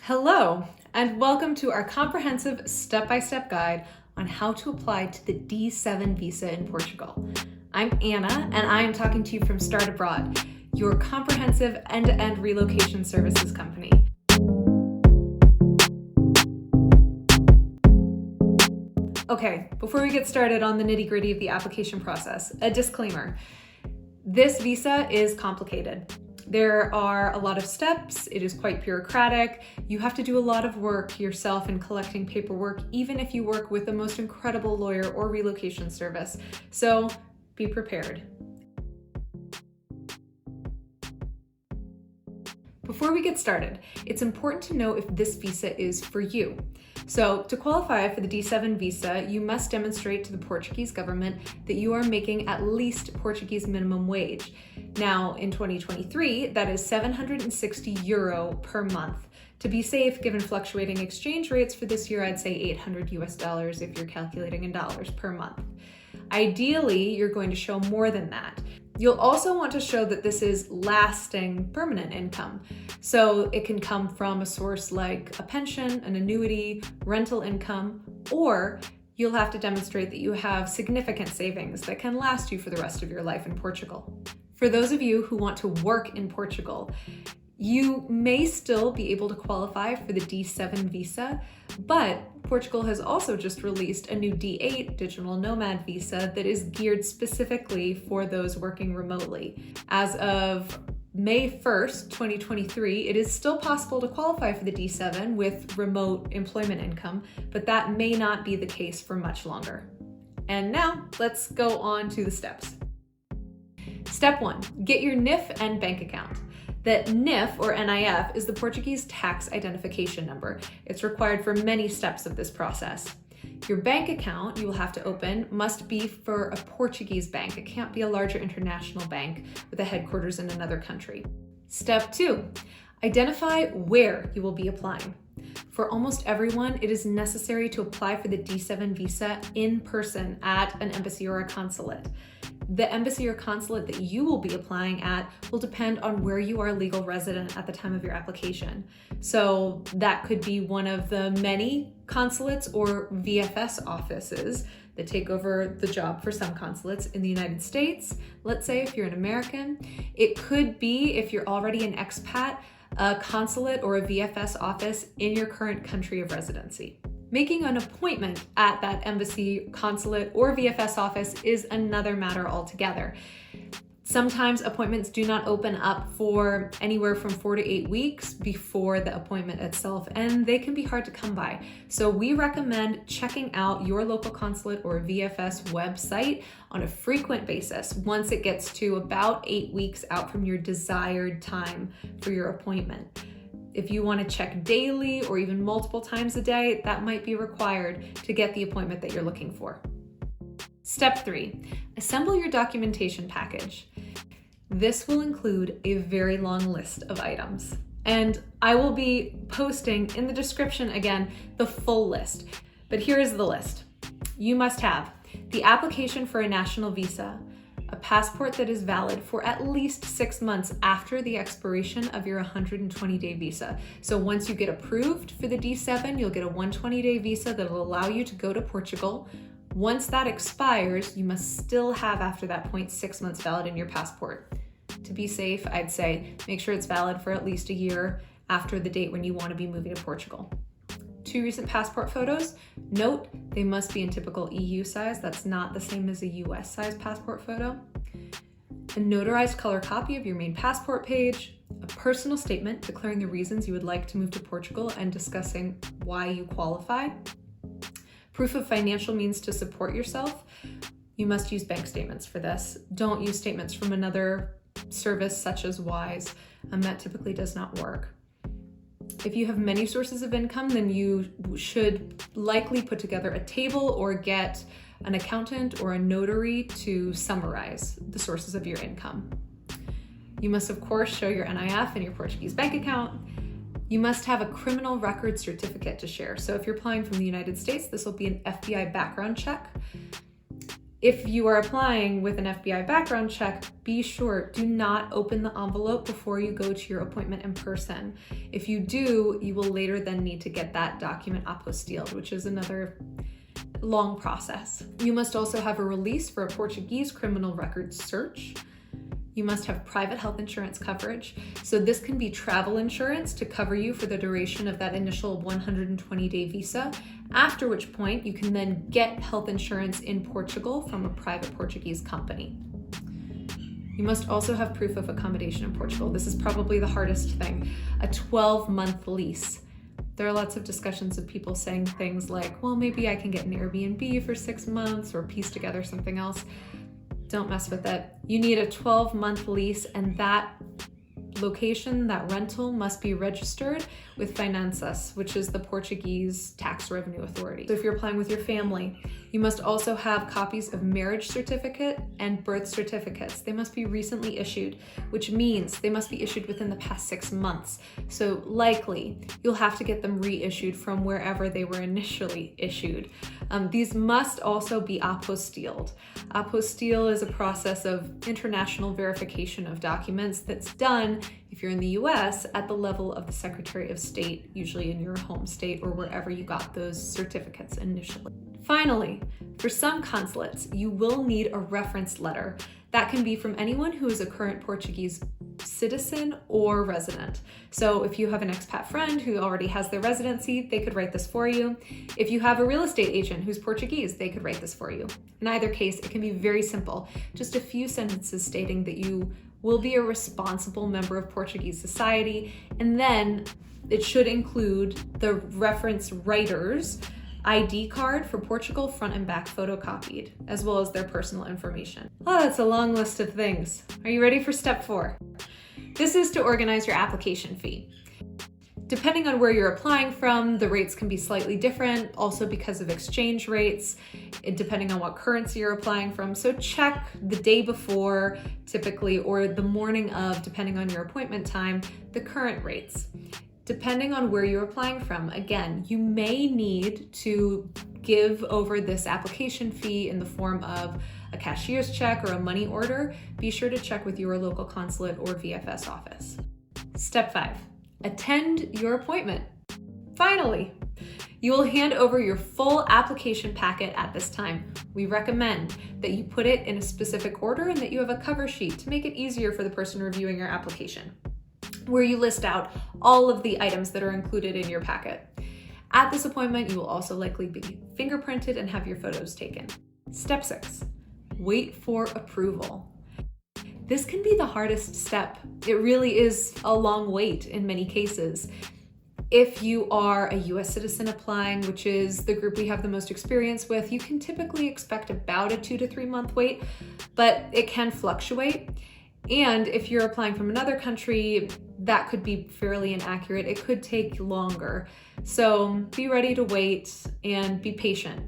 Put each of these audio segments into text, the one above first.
Hello, and welcome to our comprehensive step-by-step guide on how to apply to the D7 visa in Portugal. I'm Anna, and I am talking to you from Start Abroad, your comprehensive end-to-end relocation services company. Okay, before we get started on the nitty-gritty of the application process, a disclaimer. This visa is complicated. There are a lot of steps, it is quite bureaucratic, you have to do a lot of work yourself in collecting paperwork, even if you work with the most incredible lawyer or relocation service. So be prepared. Before we get started, it's important to know if this visa is for you. So to qualify for the D7 visa, you must demonstrate to the Portuguese government that you are making at least Portuguese minimum wage. Now, in 2023, that is €760 per month. To be safe, given fluctuating exchange rates for this year, I'd say $800 if you're calculating in dollars per month. Ideally, you're going to show more than that. You'll also want to show that this is lasting permanent income. So it can come from a source like a pension, an annuity, rental income, or you'll have to demonstrate that you have significant savings that can last you for the rest of your life in Portugal. For those of you who want to work in Portugal, you may still be able to qualify for the D7 visa, but Portugal has also just released a new D8 digital nomad visa that is geared specifically for those working remotely. As of May 1st, 2023, it is still possible to qualify for the D7 with remote employment income, but that may not be the case for much longer. And now let's go on to the steps. Step 1, get your NIF and bank account. The NIF, or NIF, is the Portuguese tax identification number. It's required for many steps of this process. Your bank account you will have to open must be for a Portuguese bank. It can't be a larger international bank with a headquarters in another country. Step 2, identify where you will be applying. For almost everyone, it is necessary to apply for the D7 visa in person at an embassy or a consulate. The embassy or consulate that you will be applying at will depend on where you are a legal resident at the time of your application. So that could be one of the many consulates or VFS offices that take over the job for some consulates in the United States. Let's say if you're an American. It could be, if you're already an expat, a consulate or a VFS office in your current country of residency. Making an appointment at that embassy, consulate, or VFS office is another matter altogether. Sometimes appointments do not open up for anywhere from 4 to 8 weeks before the appointment itself, and they can be hard to come by. So we recommend checking out your local consulate or VFS website on a frequent basis once it gets to about 8 weeks out from your desired time for your appointment. If you want to check daily or even multiple times a day, that might be required to get the appointment that you're looking for. Step 3, assemble your documentation package. This will include a very long list of items. And I will be posting in the description again the full list. But here is the list. You must have the application for a national visa, a passport that is valid for at least 6 months after the expiration of your 120-day visa. So once you get approved for the D7, you'll get a 120-day visa that will allow you to go to Portugal. Once that expires, you must still have, after that point, 6 months valid in your passport. To be safe, I'd say make sure it's valid for at least a year after the date when you want to be moving to Portugal. 2 recent passport photos. Note, they must be in typical EU size. That's not the same as a US size passport photo. A notarized color copy of your main passport page. A personal statement declaring the reasons you would like to move to Portugal and discussing why you qualify. Proof of financial means to support yourself. You must use bank statements for this. Don't use statements from another service such as Wise. That typically does not work. If you have many sources of income, then you should likely put together a table or get an accountant or a notary to summarize the sources of your income. You must, of course, show your NIF and your Portuguese bank account. You must have a criminal record certificate to share. So if you're applying from the United States, this will be an FBI background check. If you are applying with an FBI background check, be sure, do not open the envelope before you go to your appointment in person. If you do, you will later then need to get that document apostilled, which is another long process. You must also have a release for a Portuguese criminal record search. You must have private health insurance coverage. So this can be travel insurance to cover you for the duration of that initial 120-day visa, after which point you can then get health insurance in Portugal from a private Portuguese company. You must also have proof of accommodation in Portugal. This is probably the hardest thing, a 12-month lease. There are lots of discussions of people saying things like, well, maybe I can get an Airbnb for 6 months or piece together something else. Don't mess with it. You need a 12-month lease, and that location, that rental, must be registered with Finanças, which is the Portuguese tax revenue authority. So if you're applying with your family, you must also have copies of marriage certificate and birth certificates. They must be recently issued, which means they must be issued within the past 6 months. So likely you'll have to get them reissued from wherever they were initially issued. These must also be apostilled. Apostille is a process of international verification of documents that's done, if you're in the US, at the level of the Secretary of State, usually in your home state or wherever you got those certificates initially. Finally, for some consulates, you will need a reference letter. That can be from anyone who is a current Portuguese citizen or resident. So if you have an expat friend who already has their residency, they could write this for you. If you have a real estate agent who's Portuguese, they could write this for you. In either case, it can be very simple. Just a few sentences stating that you will be a responsible member of Portuguese society, and then it should include the reference writer's ID card for Portugal, front and back photocopied, as well as their personal information. Oh, that's a long list of things. Are you ready for step 4? This is to organize your application fee. Depending on where you're applying from, the rates can be slightly different, also because of exchange rates, depending on what currency you're applying from. So check the day before, typically, or the morning of, depending on your appointment time, the current rates. Depending on where you're applying from, again, you may need to give over this application fee in the form of a cashier's check or a money order. Be sure to check with your local consulate or VFS office. Step 5. Attend your appointment. Finally, you will hand over your full application packet at this time. We recommend that you put it in a specific order and that you have a cover sheet to make it easier for the person reviewing your application, where you list out all of the items that are included in your packet. At this appointment, you will also likely be fingerprinted and have your photos taken. Step 6, wait for approval. This can be the hardest step. It really is a long wait in many cases. If you are a US citizen applying, which is the group we have the most experience with, you can typically expect about a 2 to 3 month wait, but it can fluctuate. And if you're applying from another country, that could be fairly inaccurate. It could take longer. So be ready to wait and be patient.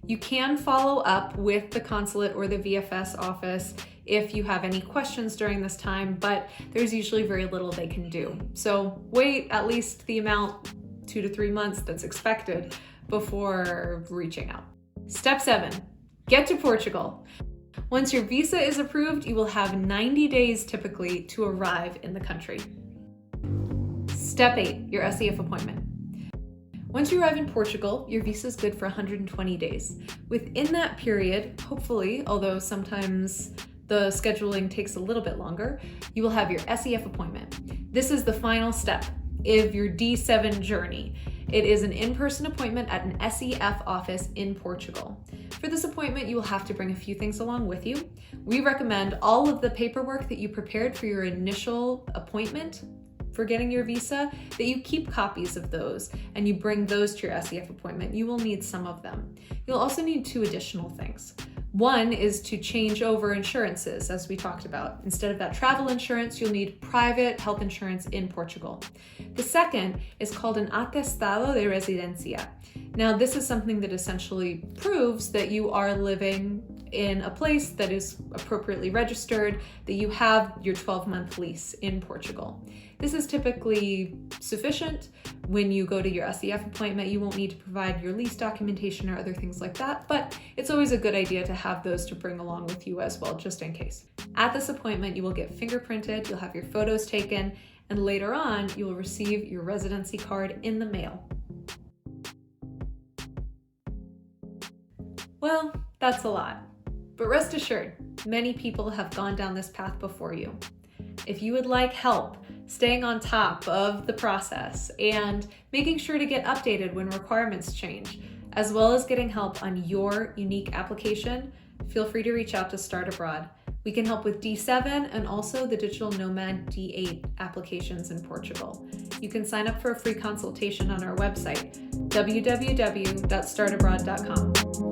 You can follow up with the consulate or the VFS office if you have any questions during this time, but there's usually very little they can do. So wait at least the amount, 2 to 3 months, that's expected before reaching out. Step 7, get to Portugal. Once your visa is approved, you will have 90 days typically to arrive in the country. Step 8, your SEF appointment. Once you arrive in Portugal, your visa is good for 120 days. Within that period, hopefully, although sometimes the scheduling takes a little bit longer, you will have your SEF appointment. This is the final step of your D7 journey. It is an in-person appointment at an SEF office in Portugal. For this appointment, you will have to bring a few things along with you. We recommend all of the paperwork that you prepared for your initial appointment for getting your visa, that you keep copies of those and you bring those to your SEF appointment. You will need some of them. You'll also need 2 additional things. One is to change over insurances, as we talked about. Instead of that travel insurance, you'll need private health insurance in Portugal. The second is called an atestado de residencia. Now, this is something that essentially proves that you are living in a place that is appropriately registered, that you have your 12-month lease in Portugal. This is typically sufficient. When you go to your SEF appointment, you won't need to provide your lease documentation or other things like that, but it's always a good idea to have those to bring along with you as well, just in case. At this appointment, you will get fingerprinted, you'll have your photos taken, and later on, you will receive your residency card in the mail. Well, that's a lot, but rest assured, many people have gone down this path before you. If you would like help staying on top of the process and making sure to get updated when requirements change, as well as getting help on your unique application, feel free to reach out to Start Abroad. We can help with D7 and also the Digital Nomad D8 applications in Portugal. You can sign up for a free consultation on our website, www.startabroad.com.